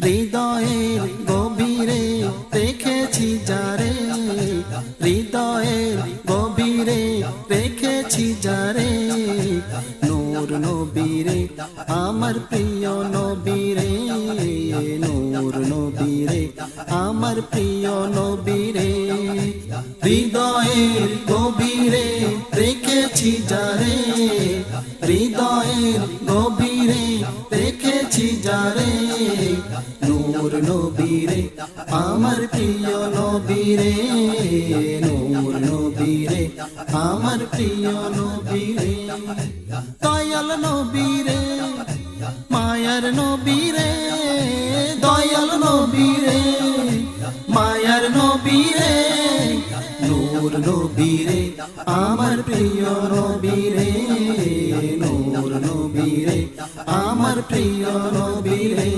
হৃদয়ের গভীরে রেখেছি যারে, হৃদয়ের গভীরে রেখেছি যারে, নূর নবীরে আমার প্রিয় নবীরে, নূর নবীরে আমার প্রিয় নবীরে, হৃদয়ের গভীরে রেখেছি যারে, হৃদয়ের গভীরে রেখেছি যারে, নূর নবীরে আমার প্রিয় নবীরে, নূর নবীরে আমার প্রিয় নবীরে, দয়াল নবীরে মায়ার নবীরে, দয়াল নবীরে মায়ার নবীরে, নূর নবীরে আমার প্রিয় নবীরে, নূর নবীরে আমার প্রিয় নবীরে।